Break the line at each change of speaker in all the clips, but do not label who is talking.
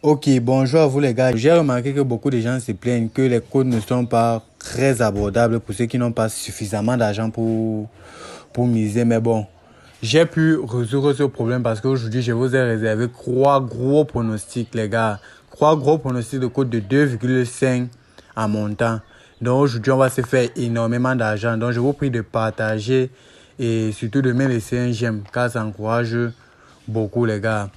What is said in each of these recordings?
Ok, bonjour à vous les gars. J'ai remarqué que beaucoup de gens se plaignent que les codes ne sont pas très abordables pour ceux qui n'ont pas suffisamment d'argent pour miser. Mais bon, j'ai pu résoudre ce problème parce qu'aujourd'hui, je vous ai réservé 3 gros pronostics, les gars. 3 gros pronostics de code de 2,5 en montant. Donc aujourd'hui, on va se faire énormément d'argent. Donc je vous prie de partager et surtout de me laisser un j'aime car ça encourage beaucoup, les gars.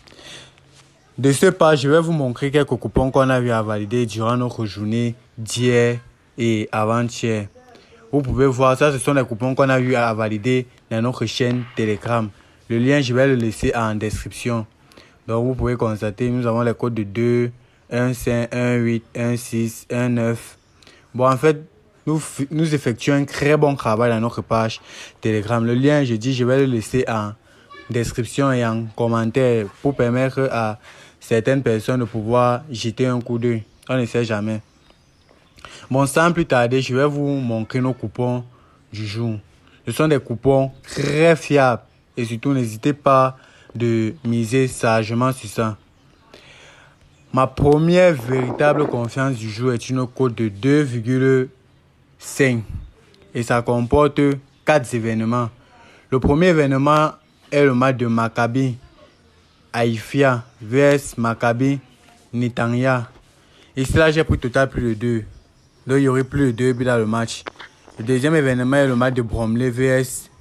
De ce pas, je vais vous montrer quelques coupons qu'on a eu à valider durant notre journée d'hier et avant-hier. Vous pouvez voir, ça ce sont les coupons qu'on a eu à valider dans notre chaîne Telegram. Le lien, je vais le laisser en description. Donc vous pouvez constater, nous avons les codes de 2, 1, 5, 1, 8, 1, 6, 1, 9. Bon, en fait, nous effectuons un très bon travail dans notre page Telegram. Le lien, je vais le laisser en description et en commentaire pour permettre à certaines personnes de pouvoir jeter un coup d'œil. On ne sait jamais. Bon, sans plus tarder, je vais vous montrer nos coupons du jour. Ce sont des coupons très fiables et surtout n'hésitez pas de miser sagement sur ça. Ma première véritable confiance du jour est une cote de 2,5 et ça comporte 4 événements. Le premier événement est le match de Maccabi Haïfa vs Maccabi Netanya. Ici là j'ai pris total plus de 2. Donc il y aurait plus de 2 buts dans le match. Le deuxième événement est le match de Bromley vs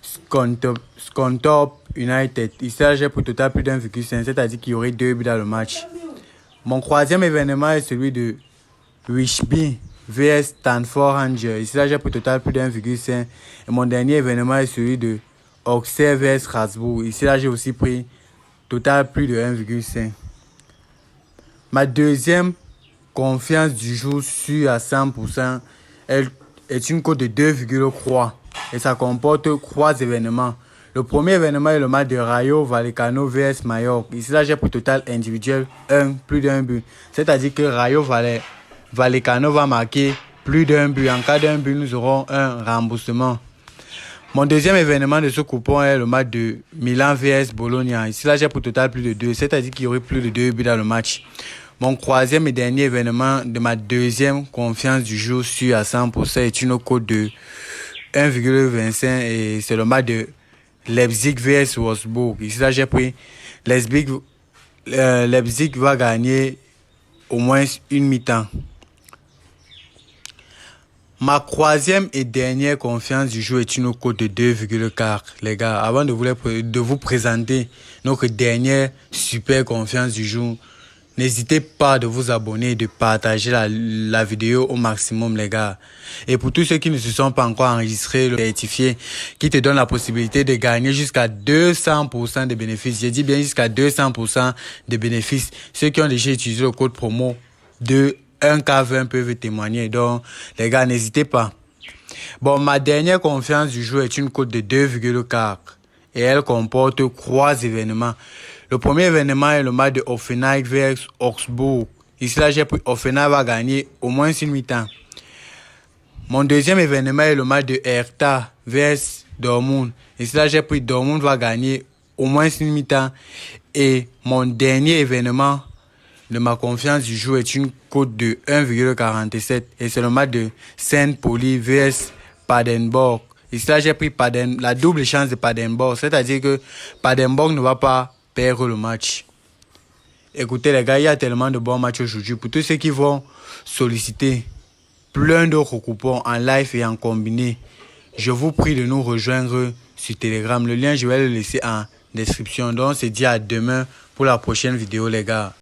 Scunthorpe United. Ici là j'ai pris total plus d'1,5, c'est-à-dire qu'il y aurait 2 buts dans le match. Mon troisième événement est celui de Wishby vs Stanford Rangers. Ici là j'ai pris total plus d'1,5. Et mon dernier événement est celui de Auxerre vs Strasbourg. Ici là j'ai aussi pris total plus de 1,5. Ma deuxième confiance du jour sûre à 100% est une cote de 2,3 et ça comporte 3 événements. Le premier événement est le match de Rayo Vallecano vs Mallorca. Ici là j'ai pris total individuel 1 plus d'un but. C'est-à-dire que Rayo Vallecano va marquer plus d'un but. En cas d'un but, nous aurons un remboursement. Mon deuxième événement de ce coupon est le match de Milan vs Bologna. Ici là j'ai pris total plus de 2, c'est-à-dire qu'il y aurait plus de 2 buts dans le match. Mon troisième et dernier événement de ma deuxième confiance du jour sûre à 100% est une cote de 1,25 et c'est le match de Leipzig vs Wolfsburg. Ici là j'ai pris Leipzig va gagner au moins une mi-temps. Ma troisième et dernière confiance du jour est une cote de 2,4. Les gars, avant de vous présenter notre dernière super confiance du jour, n'hésitez pas de vous abonner et de partager la vidéo au maximum, les gars. Et pour tous ceux qui ne se sont pas encore enregistrés, le certifié qui te donne la possibilité de gagner jusqu'à 200% de bénéfices. J'ai dit bien jusqu'à 200% de bénéfices. Ceux qui ont déjà utilisé le code promo de 1K20 peuvent témoigner. Donc, les gars, n'hésitez pas. Bon, ma dernière confiance du jour est une cote de 2,4 et elle comporte 3 événements. Le premier événement est le match de Offenheim vs Augsbourg. Ici là, j'ai pris Offenheim va gagner au moins une mi-temps. Mon deuxième événement est le match de Hertha vs Dortmund. Ici là, j'ai pris Dortmund va gagner au moins une mi-temps. Et mon dernier événement de ma confiance du jour est une cote de 1,47 et c'est le match de Saint-Pauli vs Paderborn. Ici là, j'ai pris la double chance de Paderborn, c'est-à-dire que Paderborn ne va pas perdre le match. Écoutez les gars, il y a tellement de bons matchs aujourd'hui. Pour tous ceux qui vont solliciter plein d'autres coupons en live et en combiné, je vous prie de nous rejoindre sur Telegram. Le lien, je vais le laisser en description. Donc, on se dit à demain pour la prochaine vidéo les gars.